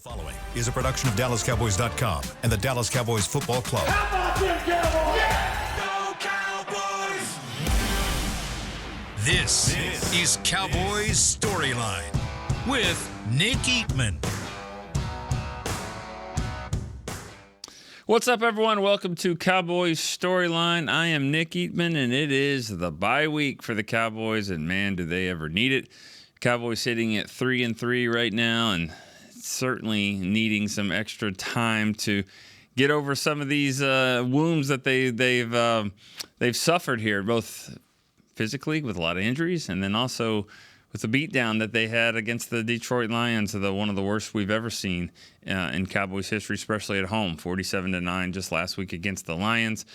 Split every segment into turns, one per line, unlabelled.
Following is a production of DallasCowboys.com and the Dallas Cowboys Football Club.
How about them Cowboys?
Yeah! Go Cowboys!
This is Cowboys StoryLine with Nick Eatman.
What's up, everyone? Welcome to Cowboys Storyline. I am Nick Eatman, and it is the bye week for the Cowboys, and man, do they ever need it. Cowboys sitting at 3-3 right now, and certainly needing some extra time to get over some of these wounds that they've suffered here, both physically with a lot of injuries, and then also with the beatdown that they had against the Detroit Lions, one of the worst we've ever seen in Cowboys history, especially at home, 47-9 just last week against the Lions.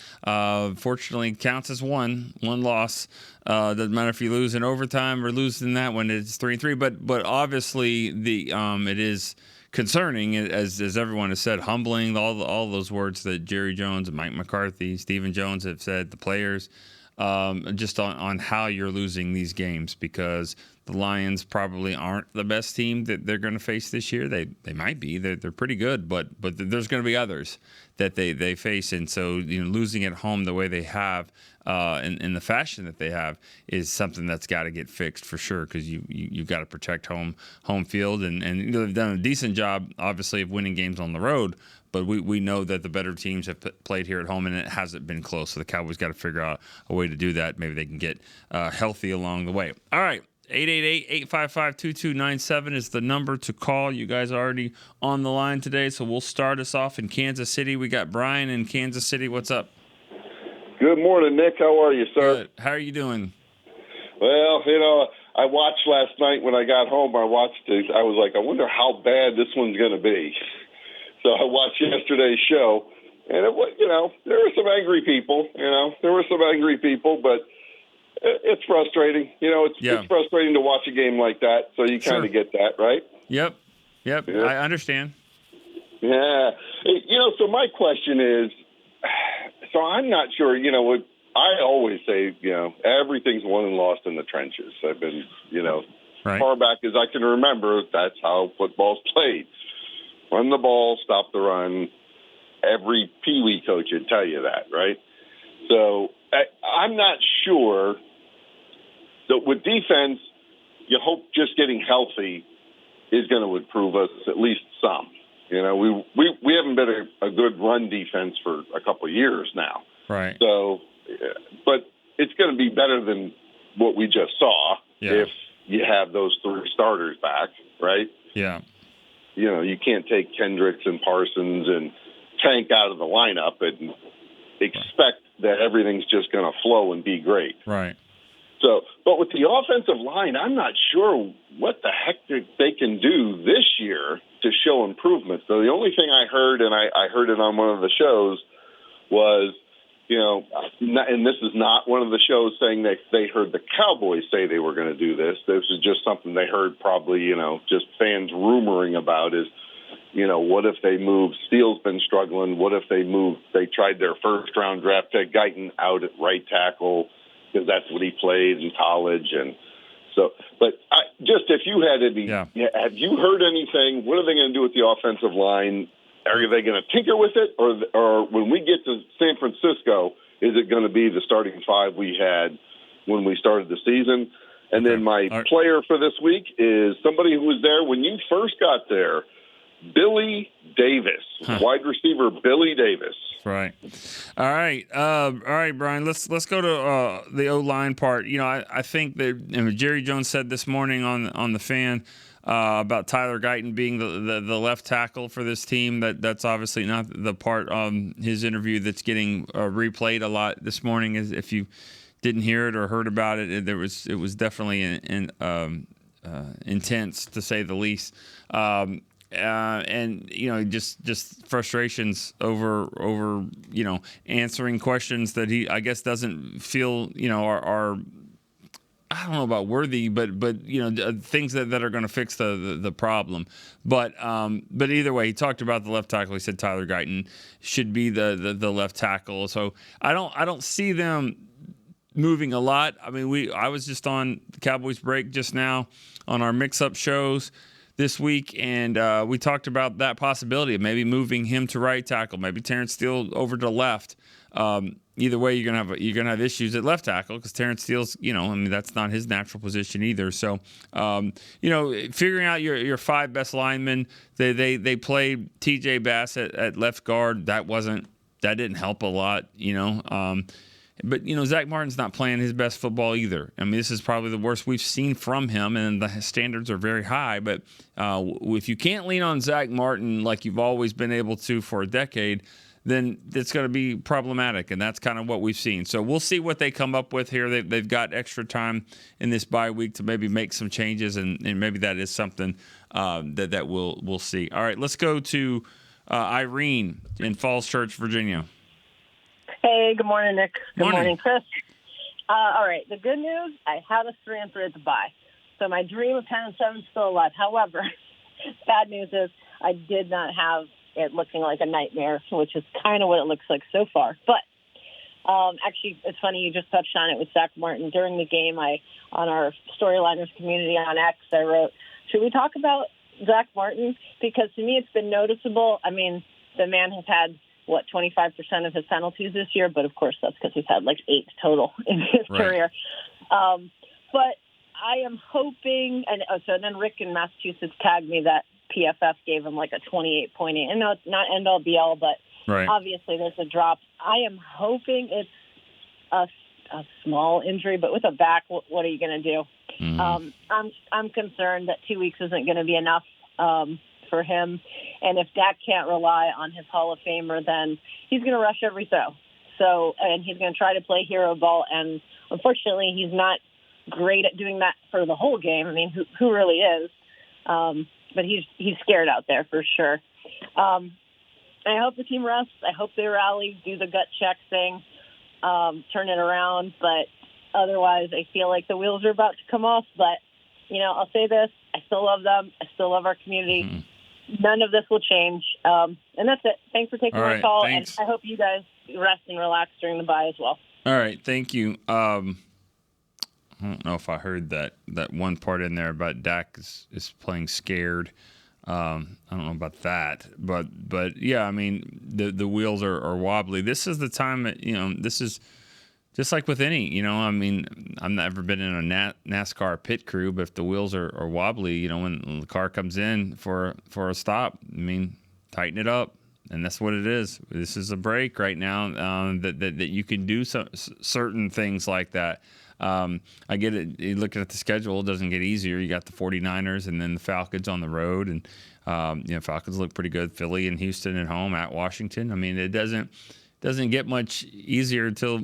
Fortunately, counts as one loss. Doesn't matter if you lose in overtime or lose in that one. It's 3-3. But obviously it is concerning, as everyone has said, humbling. All those words that Jerry Jones and Mike McCarthy, Stephen Jones have said, the players. Just on how you're losing these games, because the Lions probably aren't the best team that they're going to face this year. They might be. They're pretty good, but there's going to be others that they face. And so, losing at home the way they have in the fashion that they have is something that's got to get fixed for sure, because you've got to protect home field. And they've done a decent job, obviously, of winning games on the road. But we know that the better teams have played here at home, and it hasn't been close. So the Cowboys got to figure out a way to do that. Maybe they can get healthy along the way. All right, 888-855-2297 is the number to call. You guys are already on the line today, so we'll start us off in Kansas City. We got Brian in Kansas City. What's up?
Good morning, Nick. How are you, sir?
Good. How are you doing?
Well, I watched last night when I got home. I was like, I wonder how bad this one's going to be. So I watched yesterday's show, and it was, there were some angry people. But it's frustrating. It's frustrating to watch a game like that. So you kind of get that, right?
Yep. Yeah. I understand.
Yeah. So my question is, so I'm not sure. I always say, everything's won and lost in the trenches. I've been,
right.
Far back as I can remember, that's how football's played. Run the ball, stop the run. Every Pee-wee coach would tell you that, right? So I'm not sure that with defense, you hope just getting healthy is going to improve us at least some. We haven't been a good run defense for a couple of years now.
Right.
So, but it's going to be better than what we just saw if you have those three starters back, right?
Yeah.
You can't take Kendricks and Parsons and Tank out of the lineup and expect that everything's just going to flow and be great.
Right.
So, but with the offensive line, I'm not sure what the heck they can do this year to show improvement. So the only thing I heard, and I heard it on one of the shows, was, and this is not one of the shows saying that they heard the Cowboys say they were going to do this. This is just something they heard probably, just fans rumoring about is, what if they moved? Steele's been struggling. What if they tried their first-round draft pick, Guyton, out at right tackle, because that's what he played in college. And so, but if you had any, have you heard anything? What are they going to do with the offensive line? Are they going to tinker with it, or when we get to San Francisco, is it going to be the starting five we had when we started the season? And then my player for this week is somebody who was there when you first got there, Billy Davis, wide receiver Billy Davis.
Right. All right, Brian. Let's go to the O-line part. I think that Jerry Jones said this morning on the Fan. About Tyler Guyton being the left tackle for this team. That's obviously not the part of his interview that's getting replayed a lot this morning. If you didn't hear it or heard about it, it was definitely intense, to say the least. And just frustrations over answering questions that he, I guess, doesn't feel are I don't know about worthy, but things that are going to fix the problem. But either way, he talked about the left tackle. He said Tyler Guyton should be the left tackle. So I don't see them moving a lot. I mean, I was just on the Cowboys break just now on our mix-up shows. this week, and we talked about that possibility of maybe moving him to right tackle, maybe Terrence Steele over to left. Either way, you're gonna have issues at left tackle because Terrence Steele's, that's not his natural position either. So, figuring out your 5 best linemen. They played T.J. Bass at left guard. That didn't help a lot. But Zach Martin's not playing his best football either. I mean, this is probably the worst we've seen from him, and the standards are very high. But if you can't lean on Zach Martin like you've always been able to for a decade, then it's going to be problematic, and that's kind of what we've seen. So we'll see what they come up with here. They've got extra time in this bye week to maybe make some changes, and maybe that is something that we'll see. All right, let's go to Irene in Falls Church, Virginia.
Hey, good morning, Nick. Good morning, Chris. All right, the good news, I had us 3-3 at the bye. So my dream of 10-7 is still alive. However, bad news is I did not have it looking like a nightmare, which is kind of what it looks like so far. But actually, it's funny you just touched on it with Zach Martin. During the game, on our StoryLiners community on X, I wrote, should we talk about Zach Martin? Because to me, it's been noticeable. I mean, the man has had 25% of his penalties this year, but of course that's because he's had like 8 total in his career. But I am hoping, and then Rick in Massachusetts tagged me that PFF gave him like a 28.8. And no, it's not end all be all, but obviously there's a drop. I am hoping it's a small injury, but with a back, what are you going to do? Mm-hmm. I'm concerned that 2 weeks isn't going to be enough for him. And if Dak can't rely on his Hall of Famer, then he's going to rush every throw. So, and he's going to try to play hero ball. And unfortunately, he's not great at doing that for the whole game. I mean, who really is? But he's scared out there for sure. I hope the team rests. I hope they rally, do the gut check thing, turn it around. But otherwise, I feel like the wheels are about to come off. But, I'll say this. I still love them. I still love our community. Mm-hmm. None of this will change. And that's it. Thanks for taking my call. Thanks. And I hope you guys rest and relax during the bye as well.
All right. Thank you. I don't know if I heard that one part in there about Dak is playing scared. I don't know about that. But yeah, I mean, the wheels are wobbly. This is the time that, this is just like with any, I mean, I've never been in a NASCAR pit crew, but if the wheels are wobbly, when the car comes in for a stop, I mean, tighten it up. And that's what it is. This is a break right now that you can do certain things like that. I get it. You're looking at the schedule, it doesn't get easier. You got the 49ers and then the Falcons on the road. And, Falcons look pretty good. Philly and Houston at home, at Washington. I mean, it doesn't get much easier until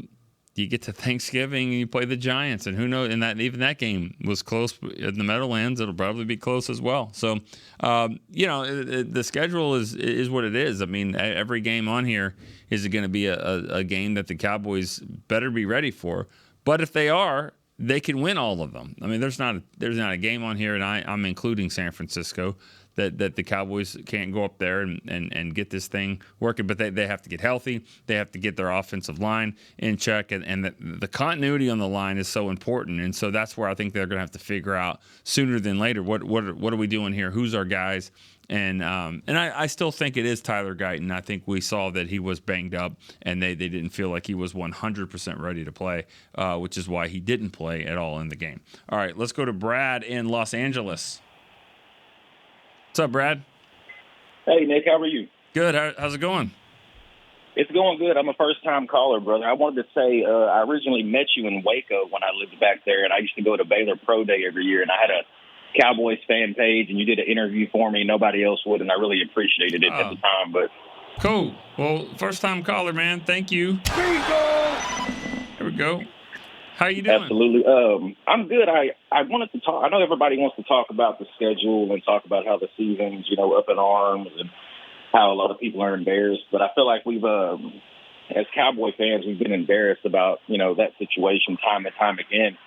you get to Thanksgiving and you play the Giants, and who knows? And even that game was close in the Meadowlands. It'll probably be close as well. So, the schedule is what it is. I mean, every game on here is going to be a game that the Cowboys better be ready for. But if they are, they can win all of them. I mean, there's not a game on here, and I'm including San Francisco, that the Cowboys can't go up there and get this thing working. But they have to get healthy. They have to get their offensive line in check. And the continuity on the line is so important. And so that's where I think they're going to have to figure out sooner than later, what are we doing here? Who's our guys? And I still think it is Tyler Guyton. I think we saw that he was banged up, and they didn't feel like he was 100% ready to play, which is why he didn't play at all in the game. All right, let's go to Brad in Los Angeles. What's up, Brad?
Hey, Nick, how are you?
Good. How's it going?
It's going good. I'm a first-time caller, brother. I wanted to say I originally met you in Waco when I lived back there, and I used to go to Baylor Pro Day every year, and I had a Cowboys fan page, and you did an interview for me. Nobody else would, and I really appreciated it at the time. But
cool. Well, first-time caller, man. Thank you. There we go. How you doing?
Absolutely. I'm good. I wanted to talk. I know everybody wants to talk about the schedule and talk about how the season's, up in arms and how a lot of people are embarrassed. But I feel like we've, as Cowboy fans, we've been embarrassed about, that situation time and time again.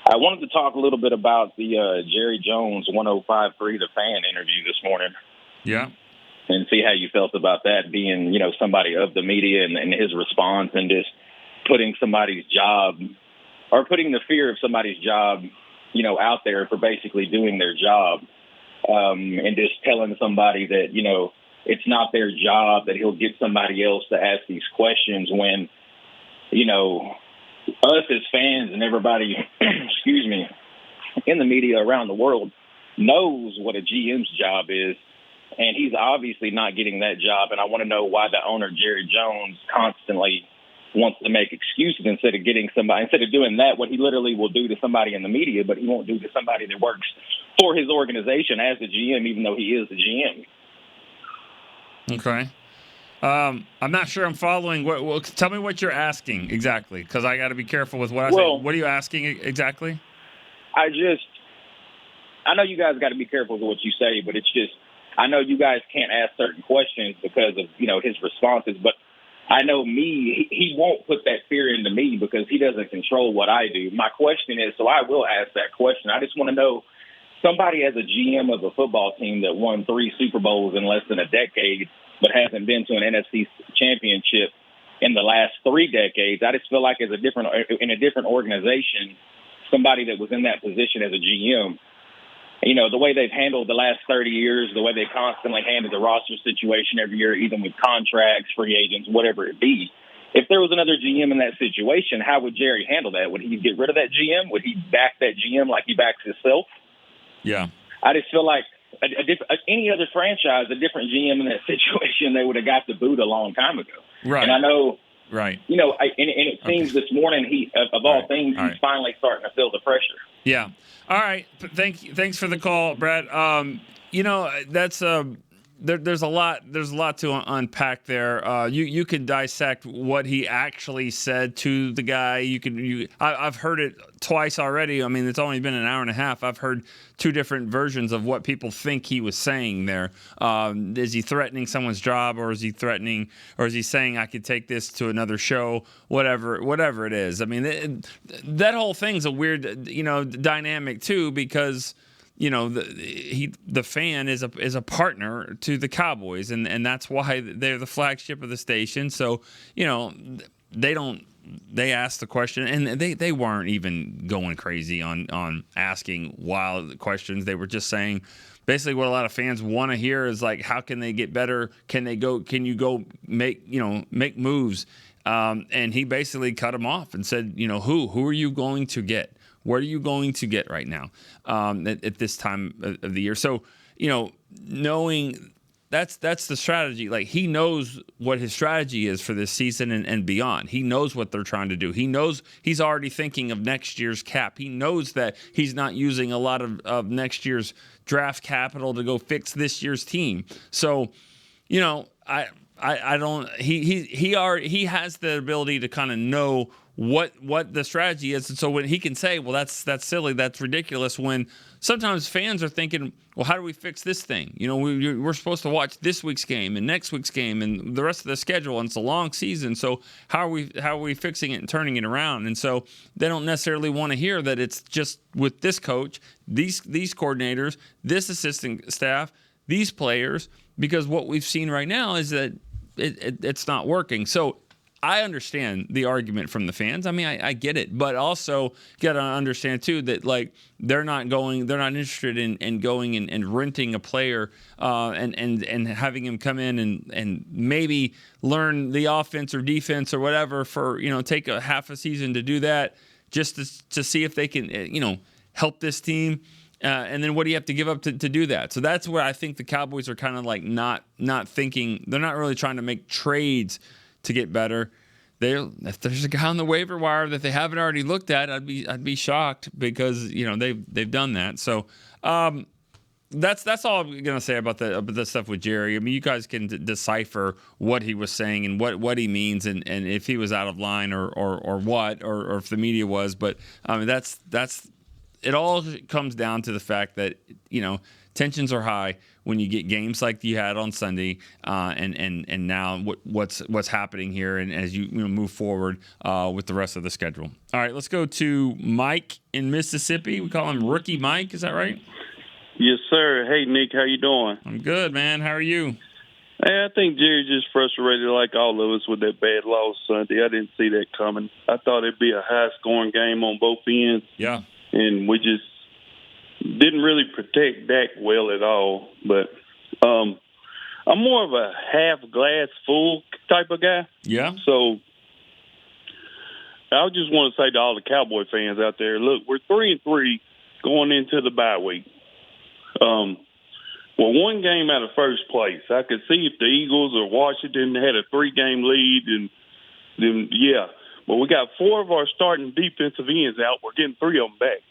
I wanted to talk a little bit about the Jerry Jones 105.3 The Fan interview this morning.
Yeah.
And see how you felt about that being, somebody of the media and his response and just putting somebody's job or putting the fear of somebody's job, out there for basically doing their job. and just telling somebody that, it's not their job, that he'll get somebody else to ask these questions when, us as fans and everybody, excuse me, in the media around the world knows what a GM's job is. And he's obviously not getting that job. And I want to know why the owner, Jerry Jones, constantly wants to make excuses instead of doing that, what he literally will do to somebody in the media, but he won't do to somebody that works for his organization as the GM, even though he is the GM.
Okay. I'm not sure I'm following. Tell me what you're asking exactly, because I got to be careful with what I say. What are you asking exactly? I
know you guys got to be careful with what you say, but it's just, I know you guys can't ask certain questions because of, his responses, but I know he won't put that fear into me because he doesn't control what I do. My question is, so I will ask that question. I just want to know, somebody as a GM of a football team that won 3 Super Bowls in less than a decade, but hasn't been to an NFC championship in the last 3 decades, I just feel like in a different organization, somebody that was in that position as a GM, the way they've handled the last 30 years, the way they constantly handle the roster situation every year, even with contracts, free agents, whatever it be. If there was another GM in that situation, how would Jerry handle that? Would he get rid of that GM? Would he back that GM like he backs himself?
Yeah.
I just feel like any other franchise, a different GM in that situation, they would have got the boot a long time ago.
Right.
And I know,
right.
And it seems this morning, he's finally starting to feel the pressure.
Yeah. All right. Thanks for the call, Brad. That's there's a lot to unpack there. You can dissect what he actually said to the guy. I've heard it twice already. I mean, it's only been an hour and a half. I've heard 2 different versions of what people think he was saying there. Is he threatening someone's job, or is he saying I could take this to another show? Whatever it is. I mean, that whole thing's a weird, dynamic too, because the fan is a partner to the Cowboys, and that's why they're the flagship of the station. So they asked the question, and they weren't even going crazy on asking wild questions. They were just saying basically what a lot of fans want to hear is like, how can they get better? Can you go make moves? And he basically cut him off and said, who are you going to get? What are you going to get right now at this time of the year? So, knowing that's the strategy. Like, he knows what his strategy is for this season and beyond. He knows what they're trying to do. He knows he's already thinking of next year's cap. He knows that he's not using a lot of next year's draft capital to go fix this year's team. So, I don't. He has the ability to kind of know what the strategy is, and so when he can say, well, that's silly, that's ridiculous, when sometimes fans are thinking, well, how do we fix this thing? We're supposed to watch this week's game and next week's game and the rest of the schedule, and it's a long season, so how are we fixing it and turning it around? And so they don't necessarily want to hear that it's just with this coach, these coordinators, this assistant staff, these players, because what we've seen right now is that it's not working. So I understand the argument from the fans. I mean, I get it, but also got to understand too that like they're not interested in going and renting a player and having him come in and maybe learn the offense or defense or whatever for take a half a season to do that just to see if they can help this team. And then what do you have to give up to do that? So that's where I think the Cowboys are kind of like not thinking. They're not really trying to make trades to get better. If there's a guy on the waiver wire that they haven't already looked at, I'd be shocked because they've done that. So that's all I'm gonna say about the stuff with Jerry. I mean, you guys can decipher what he was saying and what he means and if he was out of line or what or if the media was. But I mean, that's it all comes down to the fact that tensions are high when you get games like you had on Sunday, and now what's happening here, and as you move forward with the rest of the schedule. All right, let's go to Mike in Mississippi. We call him Rookie Mike. Is that right?
Yes, sir. Hey, Nick, how you doing?
I'm good, man. How are you?
Hey, I think Jerry's just frustrated like all of us with that bad loss Sunday. I didn't see that coming. I thought it'd be a high-scoring game on both ends.
Yeah.
And we just didn't really protect Dak well at all. But I'm more of a half glass full type of guy.
Yeah.
So I just want to say to all the Cowboy fans out there, look, we're 3-3 going into the bye week. Well, one game out of first place. I could see if the Eagles or Washington had a 3-game lead, and then, yeah. But we got 4 of our starting defensive ends out. We're getting 3 of them back.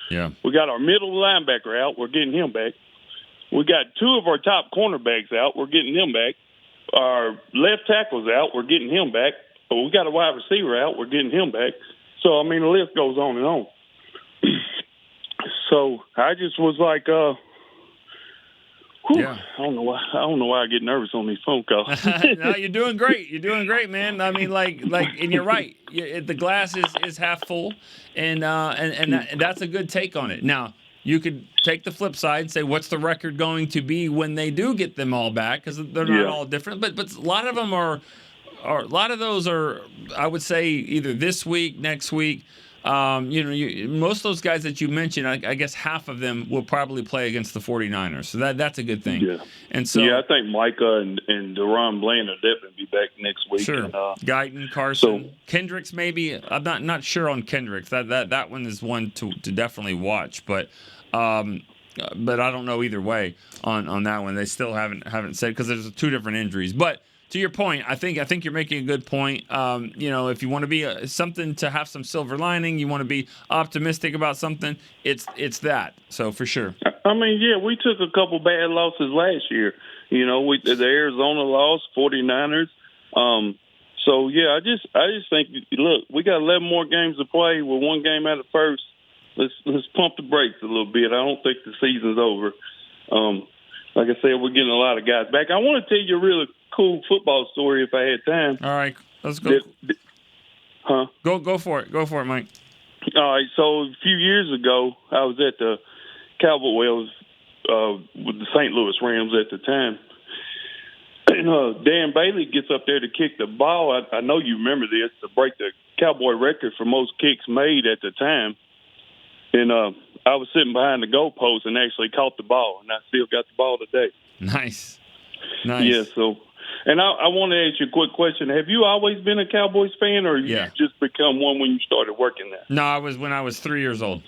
Yeah.
We got our middle linebacker out. We're getting him back. We got 2 of our top cornerbacks out. We're getting him back. Our left tackle's out. We're getting him back. But we got a wide receiver out. We're getting him back. So, I mean, the list goes on and on. So I just was like,
yeah.
I don't know why I get nervous on these phone calls.
No, you're doing great. You're doing great, man. I mean, and you're right. The glass is half full, and that's a good take on it. Now, you could take the flip side and say, what's the record going to be when they do get them all back? Because they're not all different. But a lot of them are a lot of those are, I would say, either this week, next week. Most of those guys that you mentioned, I guess half of them will probably play against the 49ers. So that's a good thing.
Yeah.
And so,
I think Micah and Deron Bland will definitely be back next week.
Sure.
And,
Guyton, Carson, Kendricks maybe. I'm not sure on Kendricks. That one is one to definitely watch. But I don't know either way on that one. They still haven't said, because there's 2 different injuries. But to your point, I think you're making a good point. If you want to be something to have some silver lining, you want to be optimistic about something, it's that. So for sure.
I mean, yeah, we took a couple bad losses last year. The Arizona loss, 49ers. So yeah, I just think, look, we got 11 more games to play. We're 1 game out of first. Let's pump the brakes a little bit. I don't think the season's over. Like I said, we're getting a lot of guys back. I want to tell you a really cool football story if I had time.
All right, let's go.
Huh?
Go for it. Go for it, Mike.
All right. So a few years ago, I was at the Cowboys with the St. Louis Rams at the time, and Dan Bailey gets up there to kick the ball. I know you remember this, to break the Cowboy record for most kicks made at the time, and I was sitting behind the goalpost and actually caught the ball, and I still got the ball today.
Nice.
Yeah, so, and I want to ask you a quick question. Have you always been a Cowboys fan, or you just become one when you started working there?
No, I was when I was 3 years old.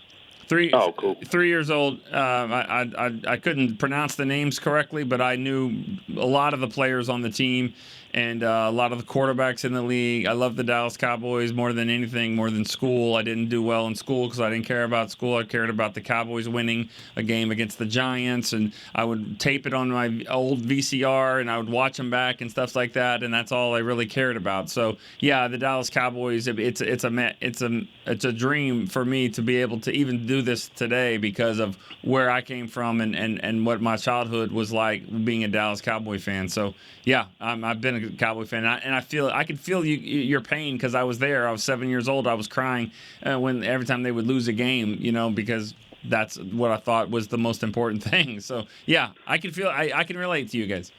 Oh, cool.
3 years old. I couldn't pronounce the names correctly, but I knew a lot of the players on the team and a lot of the quarterbacks in the league. I love the Dallas Cowboys more than anything, more than school. I didn't do well in school because I didn't care about school. I cared about the Cowboys winning a game against the Giants, and I would tape it on my old VCR, and I would watch them back and stuff like that, and that's all I really cared about. So, yeah, the Dallas Cowboys, it's a dream for me to be able to even do this today because of where I came from and what my childhood was like being a Dallas Cowboy fan. So, yeah, I've been a Cowboy fan, and I could feel your pain because I was there. I was 7 years old. I was crying when every time they would lose a game, because that's what I thought was the most important thing. So yeah, I can relate to you guys.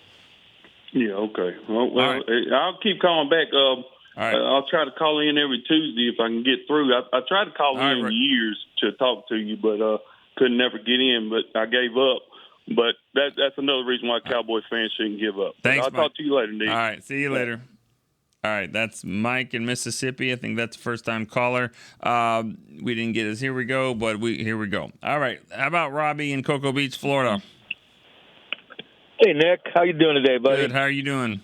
Yeah. Okay. Well,
right.
I'll keep calling back.
All right.
I'll try to call in every Tuesday if I can get through. I tried to call in years to talk to you, but couldn't never get in. But I gave up. But that's another reason why Cowboys fans shouldn't give up.
Thanks,
I'll talk to you later, Nick.
All right. See you later. All right. That's Mike in Mississippi. I think that's a first-time caller. We didn't get his. Here we go. But here we go. All right. How about Robbie in Cocoa Beach, Florida?
Hey, Nick. How you doing today, buddy?
Good. How are you doing?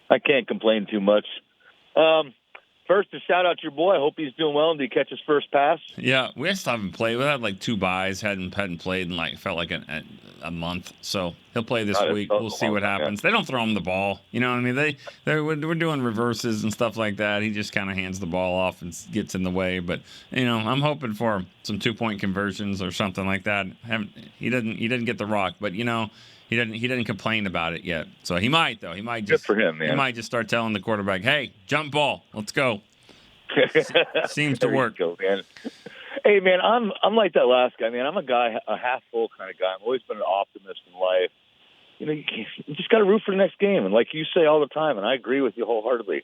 I can't complain too much. First, a shout out to your boy. I hope he's doing well. Did he catch his first pass?
Yeah, we still haven't played. We had like 2 buys, hadn't played in felt like a month. So he'll play this week. We'll see what happens. They don't throw him the ball. You know what I mean? We're doing reverses and stuff like that. He just kind of hands the ball off and gets in the way. But I'm hoping for some 2-point conversions or something like that. He doesn't get the rock, but he didn't complain about it yet. So he might, though. He might just,
good for him, man.
He might just start telling the quarterback, "Hey, jump ball, let's go." Seems to work.
Go, man. Hey, man, I'm like that last guy, man. I'm a half full kind of guy. I've always been an optimist in life. You just got to root for the next game, and like you say all the time, and I agree with you wholeheartedly.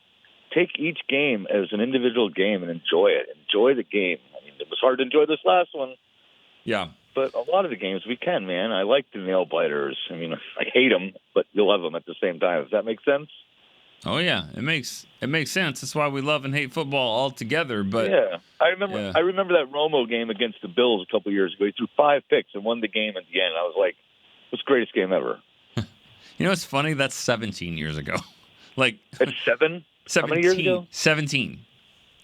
Take each game as an individual game and enjoy it. Enjoy the game. I mean, it was hard to enjoy this last one.
Yeah.
but a lot of the games we can, man. I like the nail biters. I mean, I hate them, but you'll love them at the same time. Does that make sense?
Oh yeah, it makes sense. That's why we love and hate football all together. But
yeah, I remember that Romo game against the Bills a couple years ago. He threw 5 picks and won the game at the end. I was like, "What's the greatest game ever?"
You know what's funny? That's 17 years ago. Like
it's 7.
17,
how many years ago?
17.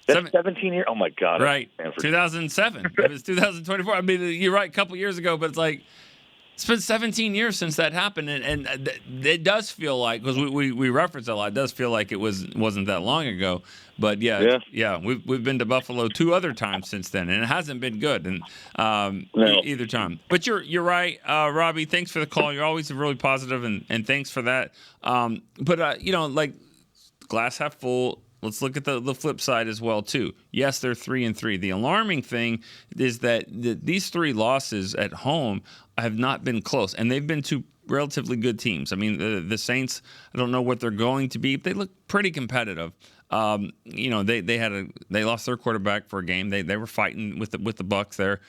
That's 17 years. Oh my God!
Right, 2007. It was 2024. I mean, you're right, a couple years ago, but it's like it's been 17 years since that happened, and it does feel like, because we reference it a lot, it does feel like it wasn't that long ago. But yeah, we've been to Buffalo 2 other times since then, and it hasn't been good, and either time. But you're right, Robbie. Thanks for the call. You're always really positive, and thanks for that. But like glass half full. Let's look at the flip side as well, too. Yes, they're 3-3. The alarming thing is that these 3 losses at home have not been close, and they've been to relatively good teams. I mean, the Saints, I don't know what they're going to be. They look pretty competitive. They lost their quarterback for a game. They were fighting with the Bucs there.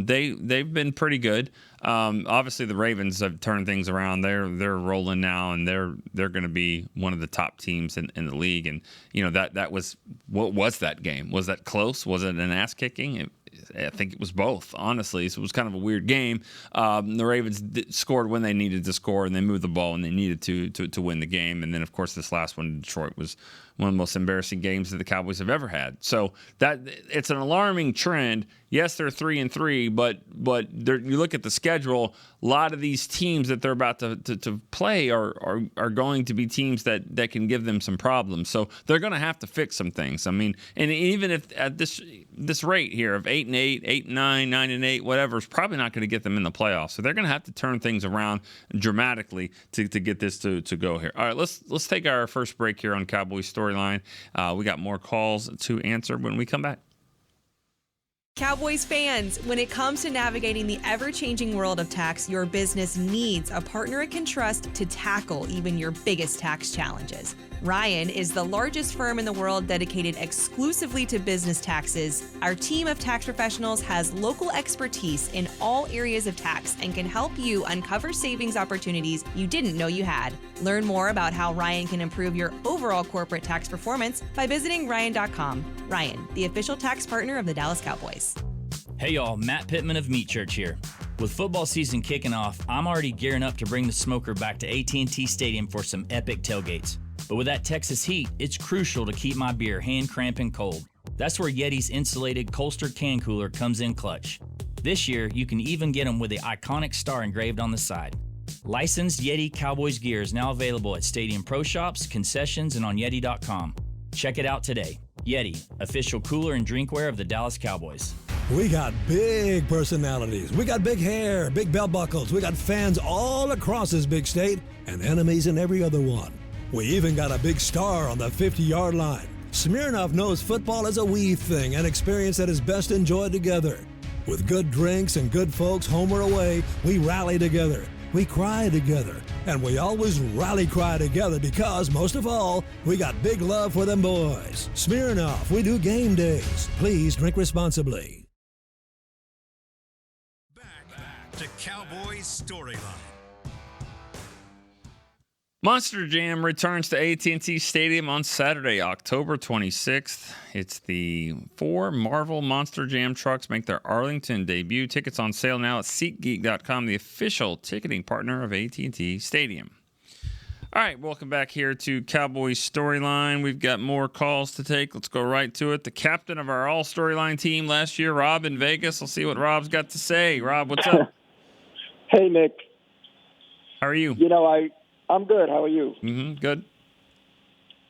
They've been pretty good. Obviously, the Ravens have turned things around. They're rolling now, and they're going to be one of the top teams in the league. And that was, what was that game? Was that close? Was it an ass kicking? I think it was both, honestly. So it was kind of a weird game. The Ravens scored when they needed to score, and they moved the ball when they needed to win the game. And then, of course, this last one in Detroit was one of the most embarrassing games that the Cowboys have ever had. So that it's an alarming trend. Yes, they're 3-3, but you look at the schedule. A lot of these teams that they're about to play are going to be teams that can give them some problems. So they're going to have to fix some things. I mean, and even if at this rate here of 8-8, 8-9, 9-8, whatever, is probably not going to get them in the playoffs. So they're going to have to turn things around dramatically to get this to go here. All right, let's take our first break here on Cowboys Storyline. We got more calls to answer when we come back.
Cowboys fans, when it comes to navigating the ever-changing world of tax, your business needs a partner it can trust to tackle even your biggest tax challenges. Ryan is the largest firm in the world dedicated exclusively to business taxes. Our team of tax professionals has local expertise in all areas of tax and can help you uncover savings opportunities you didn't know you had. Learn more about how Ryan can improve your overall corporate tax performance by visiting Ryan.com. Ryan, the official tax partner of the Dallas Cowboys.
Hey y'all, Matt Pittman of Meat Church here. With football season kicking off, I'm already gearing up to bring the smoker back to AT&T Stadium for some epic tailgates. But with that Texas heat, it's crucial to keep my beer hand cramping cold. That's where Yeti's insulated Colster can cooler comes in clutch. This year, you can even get them with the iconic star engraved on the side. Licensed Yeti Cowboys gear is now available at Stadium Pro Shops, concessions, and on Yeti.com. Check it out today. Yeti, official cooler and drinkware of the Dallas Cowboys.
We got big personalities. We got big hair, big belt buckles. We got fans all across this big state and enemies in every other one. We even got a big star on the 50-yard line. Smirnoff knows football is a we thing, an experience that is best enjoyed together. With good drinks and good folks home or away, we rally together. We cry together. And we always rally cry together because, most of all, we got big love for them boys. Smirnoff, we do game days. Please drink responsibly.
Back to Cowboys Storyline.
Monster Jam returns to AT&T Stadium on Saturday, October 26th. It's the 4 Marvel Monster Jam trucks make their Arlington debut. Tickets on sale now at SeatGeek.com, the official ticketing partner of AT&T Stadium. All right, welcome back here to Cowboys Storyline. We've got more calls to take. Let's go right to it. The captain of our all-Storyline team last year, Rob in Vegas. We'll see what Rob's got to say. Rob, what's up?
Hey, Nick.
How are you?
I'm good. How are you?
Good.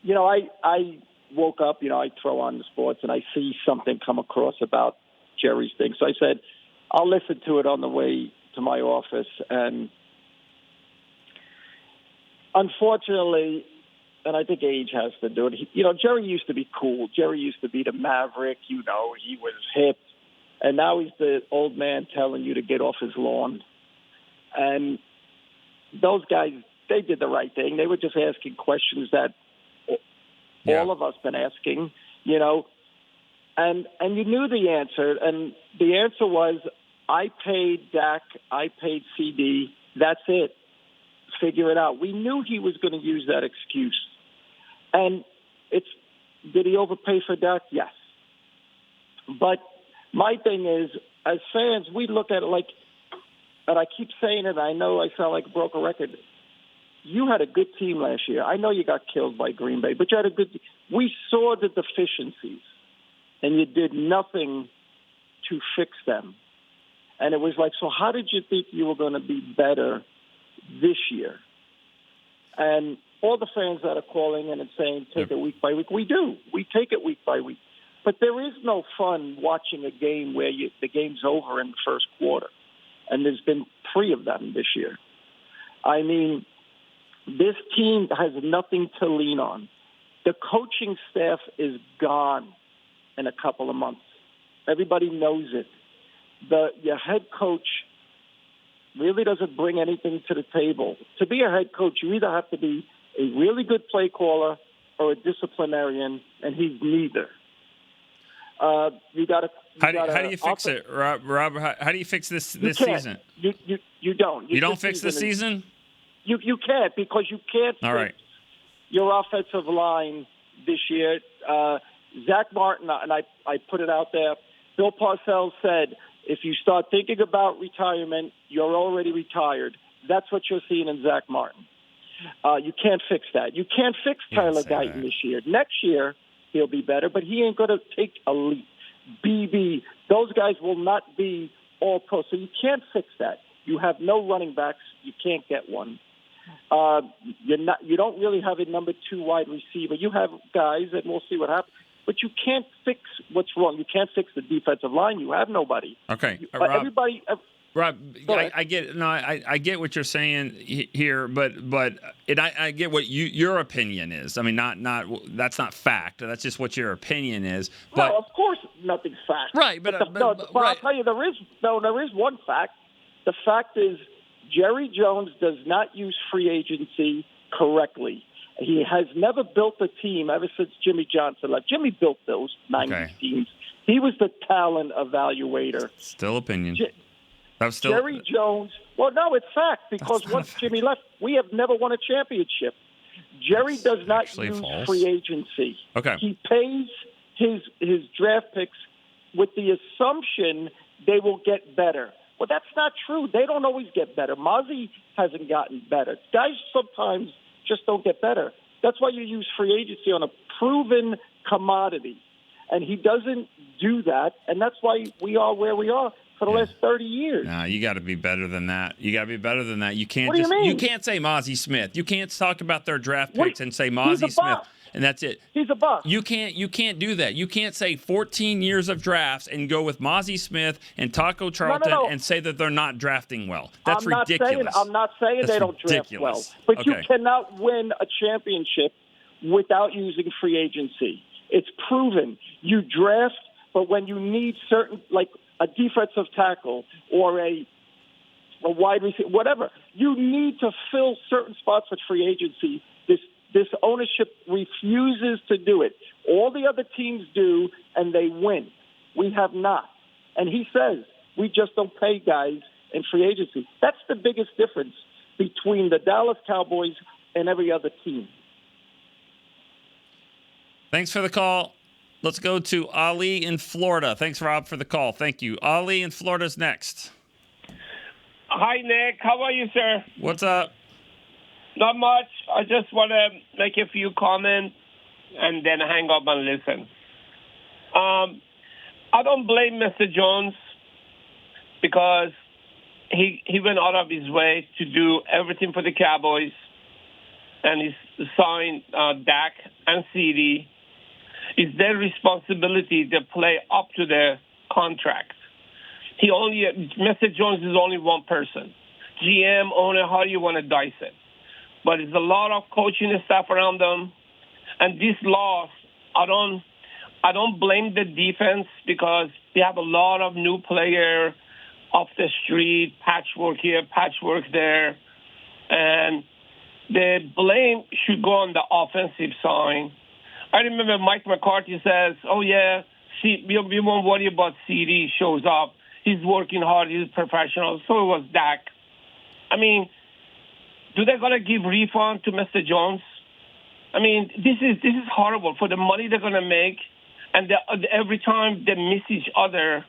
I woke up, I throw on the sports, and I see something come across about Jerry's thing. So I said, I'll listen to it on the way to my office. And unfortunately, and I think age has to do it, Jerry used to be cool. Jerry used to be the maverick. He was hip. And now he's the old man telling you to get off his lawn. And those guys, they did the right thing. They were just asking questions that all of us been asking, and you knew the answer. And the answer was, I paid Dak, I paid CD. That's it. Figure it out. We knew he was going to use that excuse. And did he overpay for Dak? Yes. But my thing is, as fans, we look at it like, and I keep saying it, I know I sound like a broken record. You had a good team last year. I know you got killed by Green Bay, but you had a good team. We saw the deficiencies, and you did nothing to fix them. And it was like, so how did you think you were going to be better this year? And all the fans that are calling in and saying, take it week by week, we do. We take it week by week. But there is no fun watching a game where the game's over in the first quarter. And there's been 3 of them this year. I mean, this team has nothing to lean on. The coaching staff is gone in a couple of months. Everybody knows it. Your head coach really doesn't bring anything to the table. To be a head coach, you either have to be a really good play caller or a disciplinarian, and he's neither. How
do you fix it, Rob? How do you fix this season?
You don't.
You don't fix the season?
You can't, because you can't fix your offensive line this year. Zach Martin, and I put it out there, Bill Parcells said, if you start thinking about retirement, you're already retired. That's what you're seeing in Zach Martin. You can't fix that. You can't fix Tyler Guyton this year. Next year, he'll be better, but he ain't going to take a leap. BB, those guys will not be all pro. So you can't fix that. You have no running backs. You can't get one. You don't really have a number 2 wide receiver. You have guys, and we'll see what happens. But you can't fix what's wrong. You can't fix the defensive line. You have nobody.
Okay,
Rob,
I get I get what you're saying here, but I get what your opinion is. I mean, not that's not fact. That's just what your opinion is. But
no, of course, nothing's fact.
Right, but
I'll tell you, there is one fact. The fact is, Jerry Jones does not use free agency correctly. He has never built a team ever since Jimmy Johnson left. Jimmy built those 90s teams. He was the talent evaluator.
Still opinion.
Jerry Jones. Well, no, it's fact, because once Jimmy left, we have never won a championship. Jerry does not use free agency.
Okay.
He pays his draft picks with the assumption they will get better. Well, that's not true. They don't always get better. Mozzie hasn't gotten better. Guys sometimes just don't get better. That's why you use free agency on a proven commodity. And he doesn't do that, and that's why we are where we are for the last 30 years.
No, you got to be better than that. You got to be better than that. You can't
What do you mean?
You can't say Mozzie Smith. You can't talk about their draft picks and say Mozzie Smith, and that's it.
He's a bust.
You can't do that. You can't say 14 years of drafts and go with Mozzie Smith and Taco Charlton and say that they're not drafting well. That's ridiculous.
I'm not saying they don't draft well, but you cannot win a championship without using free agency. It's proven. You draft, but when you need certain, like a defensive tackle or a wide receiver, whatever, you need to fill certain spots with free agency. This ownership refuses to do it. All the other teams do, and they win. We have not. And he says, we just don't pay guys in free agency. That's the biggest difference between the Dallas Cowboys and every other team.
Thanks for the call. Let's go to Ali in Florida. Thanks, Rob, for the call. Thank you. Ali in Florida's next.
Hi, Nick. How are you, sir?
What's up?
Not much. I just want to make a few comments and then hang up and listen. I don't blame Mr. Jones because he went out of his way to do everything for the Cowboys, and he signed Dak and CD. It's their responsibility to play up to their contract. Mr. Jones is only one person. GM, owner, how do you want to dice it? But it's a lot of coaching and stuff around them. And this loss, I don't blame the defense because they have a lot of new players off the street, patchwork here, patchwork there. And the blame should go on the offensive side. I remember Mike McCarthy says, oh, yeah, we won't worry about CD shows up. He's working hard. He's professional. So was Dak. I mean, do they gotta give refund to Mr. Jones? I mean, this is horrible for the money they're gonna make, and every time they miss each other,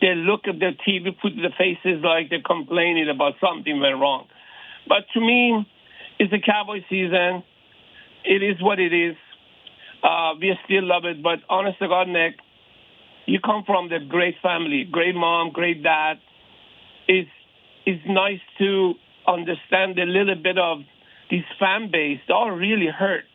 they look at their TV, put their faces like they're complaining about something went wrong. But to me, it's the Cowboy season. It is what it is. We still love it, but honest to God, Nick, you come from the great family, great mom, great dad. It's nice to understand a little bit of this fan base. They all really hurt.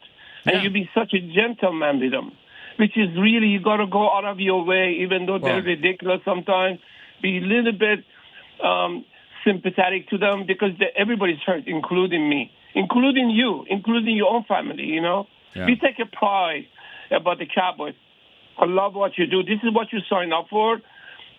And you be such a gentleman with them, which is really, you got to go out of your way, even though they're ridiculous sometimes. Be a little bit sympathetic to them because everybody's hurt, including me, including you, including your own family, you know.
Yeah.
We take a pride about the Cowboys. I love what you do. This is what you sign up for.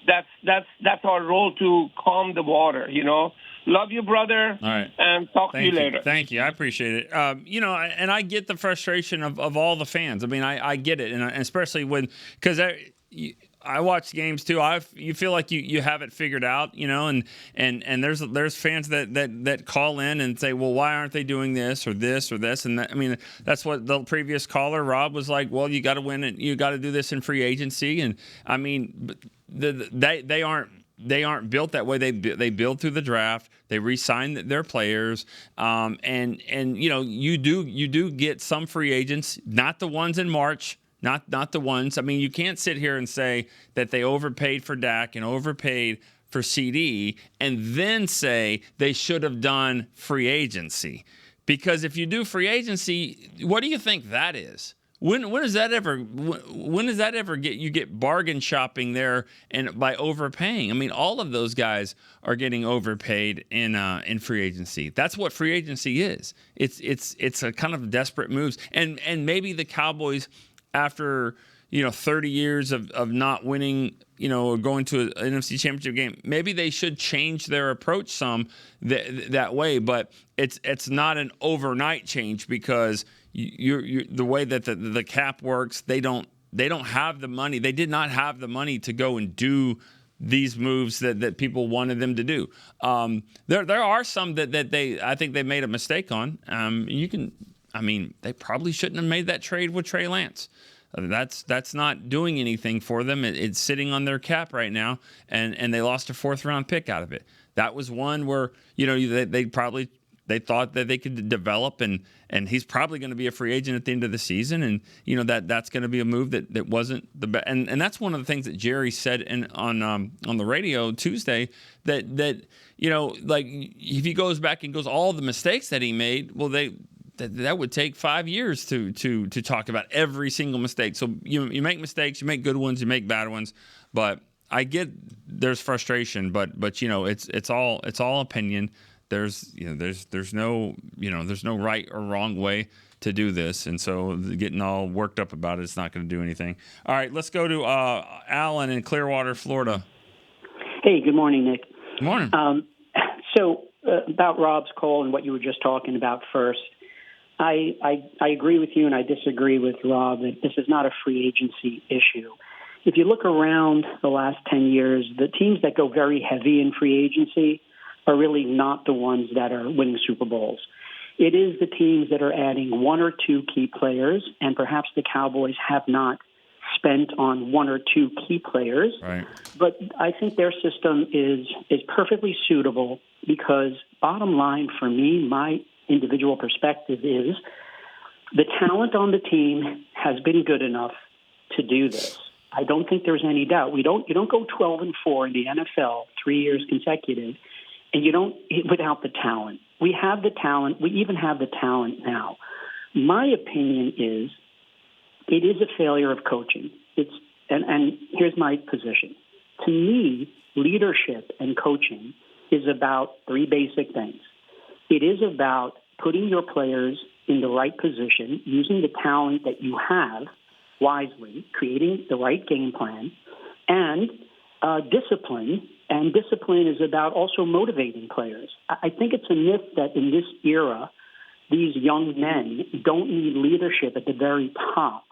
That's our role, to calm the water, you know. Love you, brother.
All right.
And talk to you later.
Thank you. I appreciate it. You know, and I get the frustration of all the fans. I mean, I get it, and especially because I watch games too. You feel like you have it figured out, you know, and there's fans that call in and say, well, why aren't they doing this or this or this? And that, I mean, that's what the previous caller, Rob, was like. Well, you got to win it. You got to do this in free agency. And I mean, they aren't built that way. They build through the draft. They re-sign their players, and you know, you do get some free agents, not the ones in March. Not the ones. I mean, you can't sit here and say that they overpaid for Dak and overpaid for CD and then say they should have done free agency. Because if you do free agency, what do you think that is? When does that ever get bargain shopping there and by overpaying? I mean, all of those guys are getting overpaid in free agency. That's what free agency is. It's a kind of desperate moves. And maybe the Cowboys, after 30 years of not winning, or going to an NFC Championship game, maybe they should change their approach some that way. But it's not an overnight change, because you're the way that the cap works. They don't have the money. They did not have the money to go and do these moves that people wanted them to do. There are some that I think they made a mistake on. They probably shouldn't have made that trade with Trey Lance. That's not doing anything for them. It's sitting on their cap right now, and they lost a 4th-round pick out of it. That was one where they thought that they could develop, and he's probably going to be a free agent at the end of the season, and that's going to be a move that wasn't the best. And that's one of the things that Jerry said on the radio Tuesday, that like if he goes back and goes all the mistakes that he made, well, that would take 5 years to talk about every single mistake. So you make mistakes, you make good ones, you make bad ones. But I get there's frustration, but it's all opinion. There's no right or wrong way to do this, and so getting all worked up about it's not going to do anything. All right, let's go to Alan in Clearwater, Florida.
Hey, good morning, Nick.
Good morning.
About Rob's call and what you were just talking about first. I agree with you, and I disagree with Rob that this is not a free agency issue. If you look around the last 10 years, the teams that go very heavy in free agency are really not the ones that are winning Super Bowls. It is the teams that are adding 1 or 2 key players, and perhaps the Cowboys have not spent on 1 or 2 key players.
Right.
But I think their system is perfectly suitable, because bottom line for me, my individual perspective is the talent on the team has been good enough to do this. I don't think there's any doubt. You don't go 12-4 in the NFL 3 years consecutive, and you don't without the talent. We have the talent. We even have the talent now. My opinion is it is a failure of coaching. And here's my position. To me, leadership and coaching is about 3 basic things. It is about putting your players in the right position, using the talent that you have wisely, creating the right game plan, and discipline. And discipline is about also motivating players. I think it's a myth that in this era, these young men don't need leadership at the very top.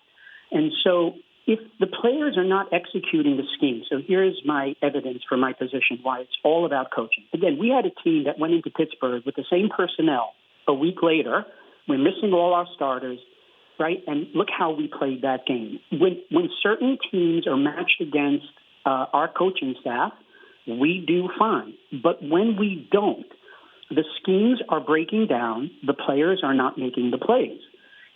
And so, if the players are not executing the scheme, so here's my evidence for my position why it's all about coaching. Again, we had a team that went into Pittsburgh with the same personnel a week later. We're missing all our starters, right? And look how we played that game. When certain teams are matched against our coaching staff, we do fine. But when we don't, the schemes are breaking down. The players are not making the plays.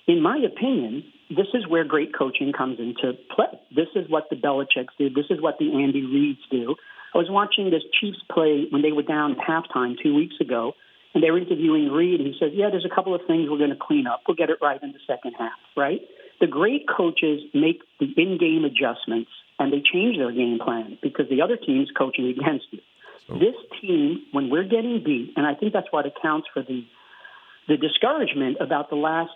In my opinion, this is where great coaching comes into play. This is what the Belichicks do. This is what the Andy Reids do. I was watching this Chiefs play when they were down at halftime 2 weeks ago, and they were interviewing Reid, and he says, yeah, there's a couple of things we're going to clean up. We'll get it right in the second half, right? The great coaches make the in-game adjustments, and they change their game plan because the other team's coaching against you. So this team, when we're getting beat, and I think that's what accounts for the discouragement about the last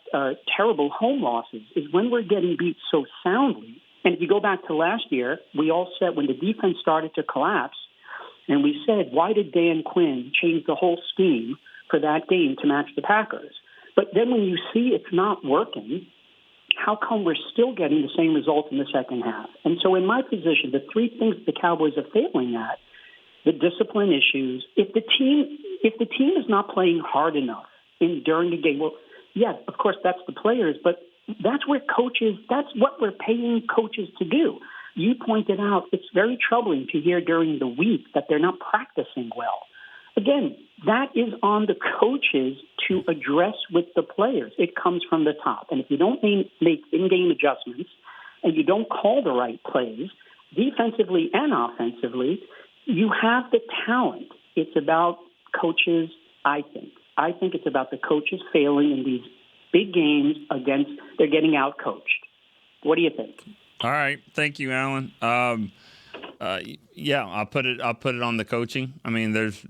terrible home losses, is when we're getting beat so soundly. And if you go back to last year, we all said when the defense started to collapse, and we said, why did Dan Quinn change the whole scheme for that game to match the Packers? But then when you see it's not working, how come we're still getting the same result in the second half? And so in my position, the three things the Cowboys are failing at, the discipline issues, if the team is not playing hard enough during the game, well, yeah, of course, that's the players, but that's what we're paying coaches to do. You pointed out it's very troubling to hear during the week that they're not practicing well. Again, that is on the coaches to address with the players. It comes from the top. And if you don't make in-game adjustments and you don't call the right plays, defensively and offensively, you have the talent. It's about coaches, I think. I think it's about the coaches failing in these big games they're getting out-coached. What do you think?
All right. Thank you, Alan. Yeah, I'll put it on the coaching. I mean, there's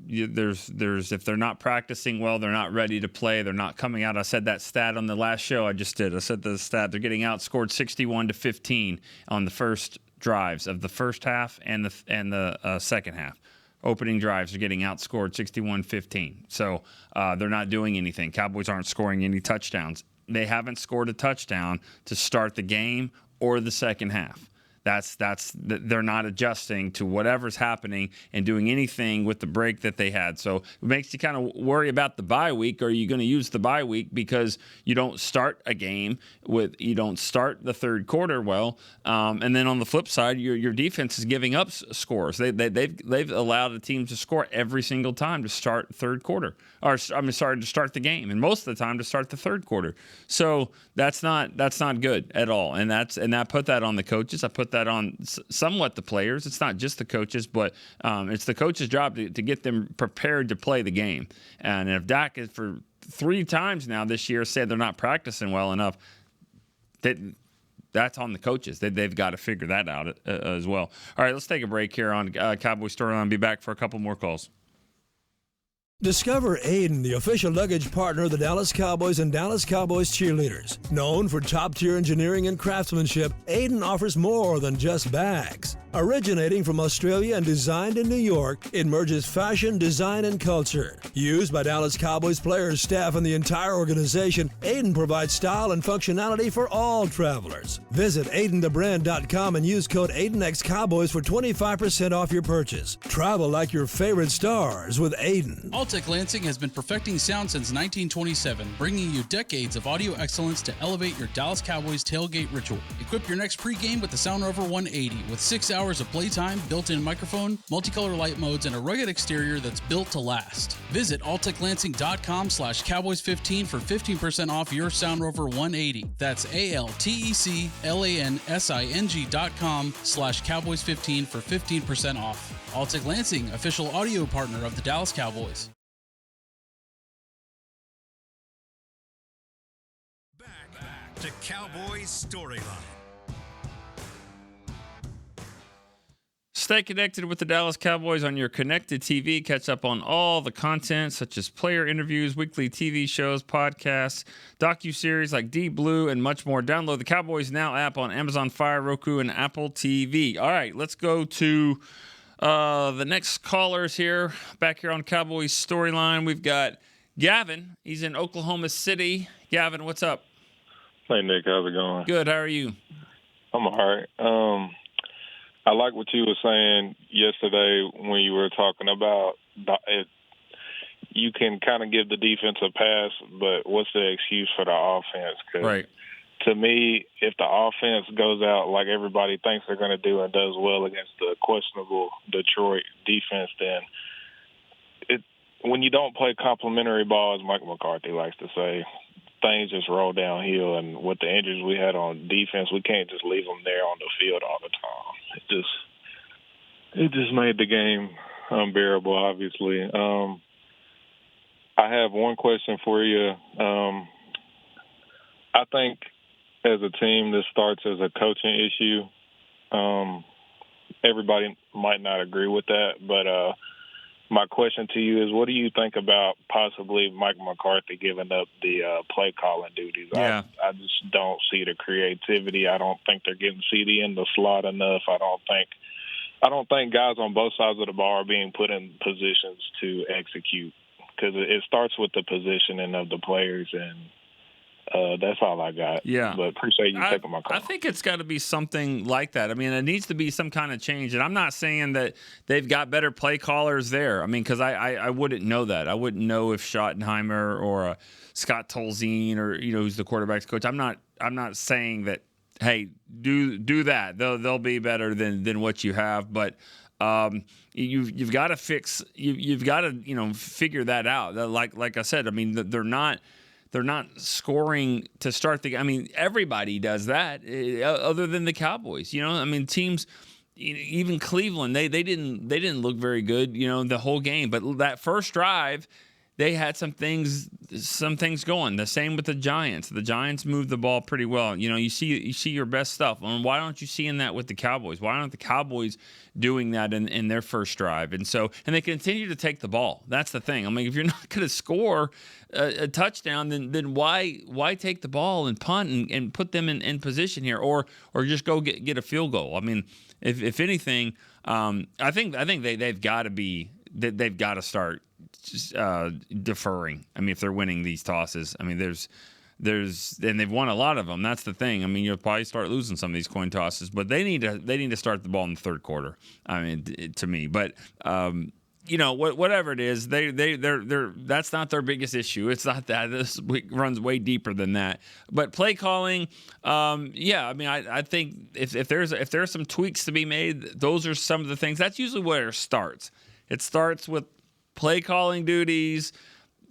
if they're not practicing well, they're not ready to play, they're not coming out. I said that stat on the last show I just did. I said the stat, they're getting outscored 61-15 on the first drives of the first half and the second half. Opening drives are getting outscored 61-15. So they're not doing anything. Cowboys aren't scoring any touchdowns. They haven't scored a touchdown to start the game or the second half. They're not adjusting to whatever's happening and doing anything with the break that they had. So it makes you kind of worry about the bye week. Are you going to use the bye week because you don't start a game you don't start the third quarter well, and then on the flip side, your defense is giving up scores. They've allowed the team to score every single time to start third quarter, to start the game, and most of the time to start the third quarter. So that's not good at all, and I put that on the coaches. I put that on somewhat the players. It's not just the coaches, but it's the coach's job to get them prepared to play the game. And if Dak is for 3 times now this year said they're not practicing well enough, that's on the coaches. They've got to figure that out as well. All right, let's take a break here on Cowboy Storyline. Be back for a couple more calls.
Discover Aiden, the official luggage partner of the Dallas Cowboys and Dallas Cowboys cheerleaders. Known for top-tier engineering and craftsmanship, Aiden offers more than just bags. Originating from Australia and designed in New York, it merges fashion, design, and culture. Used by Dallas Cowboys players, staff, and the entire organization, Aiden provides style and functionality for all travelers. Visit AidenTheBrand.com and use code AidenXCowboys for 25% off your purchase. Travel like your favorite stars with Aiden.
Altec Lansing has been perfecting sound since 1927, bringing you decades of audio excellence to elevate your Dallas Cowboys tailgate ritual. Equip your next pregame with the Sound Rover 180 with 6 hours of playtime, built-in microphone, multicolor light modes, and a rugged exterior that's built to last. Visit AltecLansing.com/Cowboys15 for 15% off your Sound Rover 180. That's AltecLansing.com/Cowboys15 for 15% off. Altec Lansing, official audio partner of the Dallas Cowboys.
Back to Cowboys Storyline.
Stay connected with the Dallas Cowboys on your connected TV. Catch up on all the content such as player interviews, weekly TV shows, podcasts, docuseries like Deep Blue, and much more. Download the Cowboys Now app on Amazon Fire, Roku, and Apple TV. All right, let's go to the next callers here. Back here on Cowboys Storyline, we've got Gavin. He's in Oklahoma City. Gavin, what's up?
Hey, Nick. How's it going?
Good. How are you?
I'm all right. I like what you were saying yesterday when you were talking about it. You can kind of give the defense a pass, but what's the excuse for the offense? 'Cause
right.
to me, if the offense goes out like everybody thinks they're going to do and does well against the questionable Detroit defense, then when you don't play complimentary ball, as Mike McCarthy likes to say, things just roll downhill. And with the injuries we had on defense, we can't just leave them there on the field all the time. It just made the game unbearable, obviously. I have one question for you. I think as a team, this starts as a coaching issue. Everybody might not agree with that, but my question to you is, what do you think about possibly Mike McCarthy giving up the play calling duties?
Yeah.
I just don't see the creativity. I don't think they're getting CD in the slot enough. I don't think guys on both sides of the ball are being put in positions to execute, because it starts with the positioning of the players, and that's all I got.
Yeah.
But appreciate you taking my call.
I think it's got to be something like that. I mean, it needs to be some kind of change. And I'm not saying that they've got better play callers there. I mean, because I wouldn't know that. I wouldn't know if Schottenheimer or Scott Tolzien or, who's the quarterback's coach. I'm not saying that, hey, do that. They'll be better than what you have. But you've got to fix. You've got to figure that out. Like I said, I mean, they're not scoring to start the. I mean, everybody does that, other than the Cowboys. I mean, teams, even Cleveland, they didn't look very good, the whole game. But that first drive, they had some things going. The same with the Giants. The Giants moved the ball pretty well. You see your best stuff. And why aren't you seeing that with the Cowboys? Why aren't the Cowboys doing that in their first drive? And they continue to take the ball. That's the thing. I mean, if you're not going to score a touchdown, then why take the ball and punt and put them in position here, or just go get a field goal? I mean, if anything, I think they've got to start deferring. I mean, if they're winning these tosses, I mean, there's and they've won a lot of them. That's the thing. I mean, you'll probably start losing some of these coin tosses, but they need to start the ball in the third quarter. I mean, to me, but whatever it is, they're that's not their biggest issue. It's not that. This runs way deeper than that. But play calling, yeah. I mean, I think if there's some tweaks to be made, those are some of the things. That's usually where it starts. It starts with play calling duties,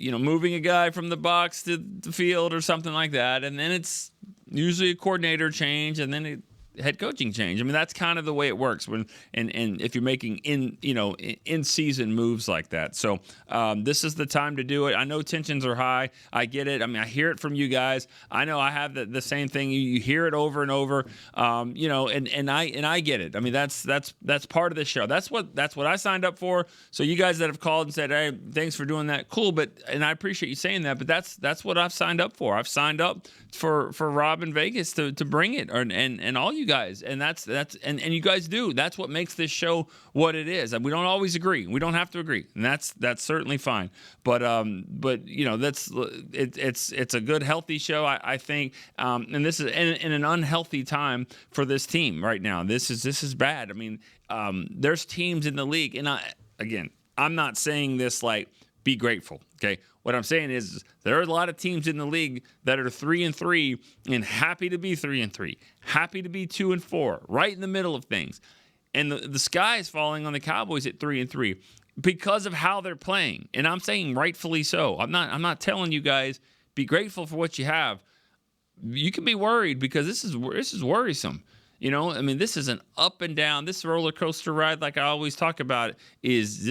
moving a guy from the box to the field or something like that. And then it's usually a coordinator change, and then a head coaching change. I mean, that's kind of the way it works when and if you're making in season moves like that. So this is the time to do it. I know tensions are high. I get it. I mean, I hear it from you guys. I know I have the same thing. You hear it over and over. And I get it. I mean, that's part of the show. That's what I signed up for. So you guys that have called and said, hey, thanks for doing that. Cool. And I appreciate you saying that. But that's what I've signed up for. I've signed up for Rob in Vegas to bring it, and all you guys, and that's you guys do. That's what makes this show what it is. And we don't always agree. We don't have to agree, and that's certainly fine. But that's it's a good, healthy show, I think. And this is in an unhealthy time for this team right now. This is bad. I mean, there's teams in the league, and I'm not saying this like be grateful. Okay. What I'm saying is there are a lot of teams in the league that are 3-3 and happy to be 3-3, happy to be 2-4, right in the middle of things. And the sky is falling on the Cowboys at 3-3 because of how they're playing. And I'm saying rightfully so. I'm not telling you guys be grateful for what you have. You can be worried because this is worrisome. I mean, this is an up and down. This roller coaster ride, like I always talk about, is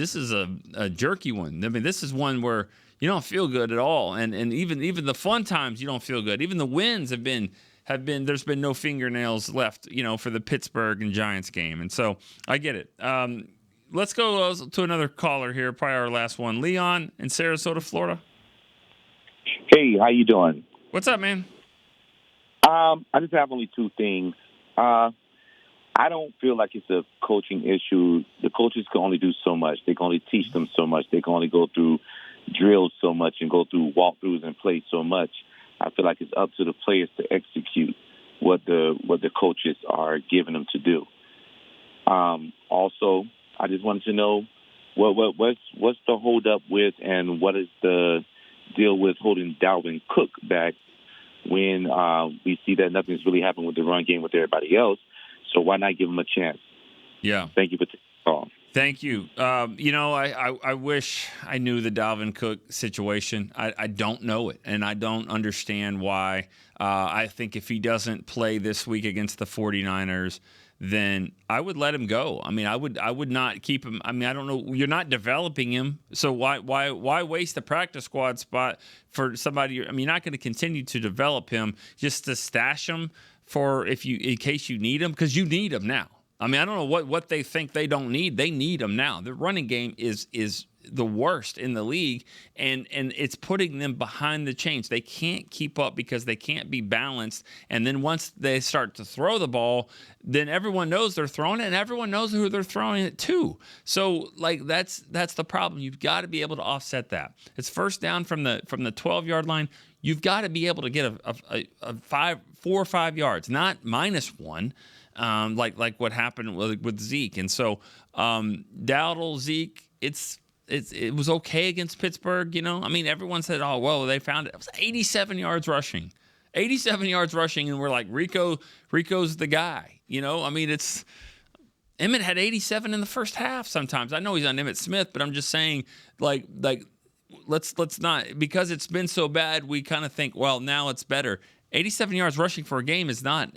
a jerky one. I mean, this is one where you don't feel good at all, and even the fun times you don't feel good. Even the wins have been. There's been no fingernails left, for the Pittsburgh and Giants game, and so I get it. Let's go to another caller here, probably our last one. Leon in Sarasota, Florida.
Hey, how you doing?
What's up, man?
I just have only two things. I don't feel like it's a coaching issue. The coaches can only do so much. They can only teach them so much. They can only go through drills so much and go through walkthroughs and play so much. I feel like it's up to the players to execute. what the coaches are giving them to do. Also, I just wanted to know what's the hold up with, and what is the deal with holding Dalvin Cook back when we see that nothing's really happened with the run game with everybody else. So why not give him a chance?
Yeah.
Thank you for taking the call.
Thank you. I wish I knew the Dalvin Cook situation. I don't know it, and I don't understand why. I think if he doesn't play this week against the 49ers, then I would let him go. I mean, I would not keep him. I mean, I don't know. You're not developing him, so why waste the practice squad spot for somebody? I mean, you're not going to continue to develop him just to stash him in case you need him, because you need him now. I mean, I don't know what they think they don't need. They need them now. The running game is the worst in the league, and it's putting them behind the chains. They can't keep up because they can't be balanced. And then once they start to throw the ball, then everyone knows they're throwing it, and everyone knows who they're throwing it to. So, like, that's the problem. You've got to be able to offset that. It's first down from the 12-yard line. You've got to be able to get a 4 or 5 yards, not -1. Like what happened with Zeke. And so Dowdle, Zeke, it was okay against Pittsburgh, you know. I mean, everyone said, oh, well, they found it. It was 87 yards rushing. 87 yards rushing, and we're like, Rico's the guy, you know. I mean, Emmett had 87 in the first half sometimes. I know he's on Emmitt Smith, but I'm just saying, like let's not, because it's been so bad, we kind of think, well, now it's better. 87 yards rushing for a game is not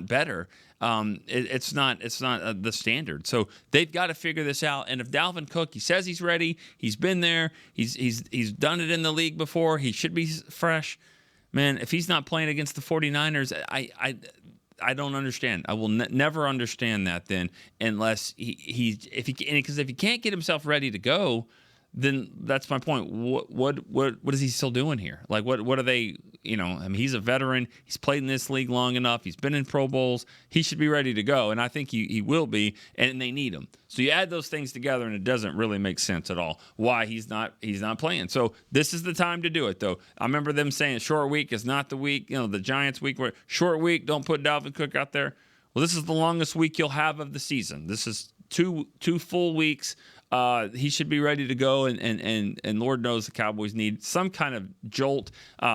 better. It's not the standard. So they've got to figure this out. And if Dalvin Cook, he says he's ready, he's been there, he's done it in the league before, he should be fresh. Man, if he's not playing against the 49ers, I don't understand. I will never understand that then, unless if he can't get himself ready to go, then that's my point. What is he still doing here? Like, what are they, you know, I mean, he's a veteran. He's played in this league long enough. He's been in Pro Bowls. He should be ready to go, and I think he will be, and they need him. So you add those things together, and it doesn't really make sense at all why he's not playing. So this is the time to do it, though. I remember them saying short week is not the week, you know, the Giants week, where short week, don't put Dalvin Cook out there. Well, this is the longest week you'll have of the season. This is two full weeks. He should be ready to go, and Lord knows the Cowboys need some kind of jolt,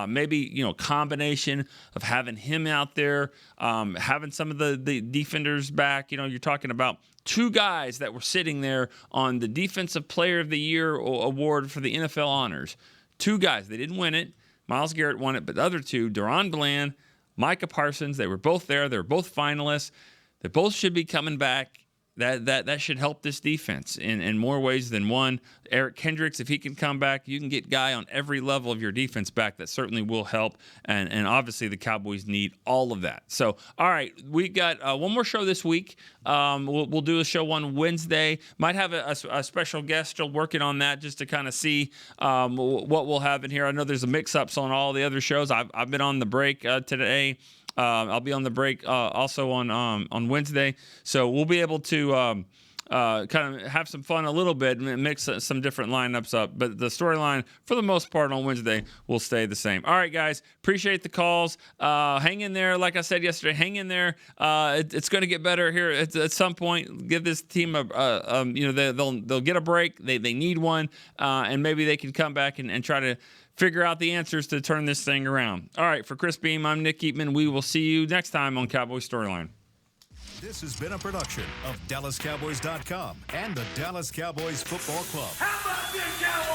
maybe, you know, combination of having him out there, having some of the defenders back. You know, you're talking about two guys that were sitting there on the Defensive Player of the Year award for the NFL honors. Two guys. They didn't win it. Myles Garrett won it, but the other two, Deron Bland, Micah Parsons, they were both there. They were both finalists. They both should be coming back. That should help this defense in more ways than one. Eric Kendricks, if he can come back, you can get guy on every level of your defense back. That certainly will help. And obviously the Cowboys need all of that. So, all right, we got one more show this week. We'll do a show on Wednesday. Might have a special guest still working on that just to kind of see what we'll have in here. I know there's a mix-ups on all the other shows. I've been on the break today. I'll be on the break also on Wednesday, so we'll be able to kind of have some fun a little bit and mix some different lineups up. But the storyline, for the most part, on Wednesday will stay the same. All right, guys, appreciate the calls. Hang in there. Like I said yesterday, hang in there. It's going to get better here at some point. Give this team they'll get a break. They need one, and maybe they can come back and try to figure out the answers to turn this thing around. All right, for Chris Beam, I'm Nick Eatman. We will see you next time on Cowboy Storyline.
This has been a production of DallasCowboys.com and the Dallas Cowboys Football Club.
How about this, Cowboys?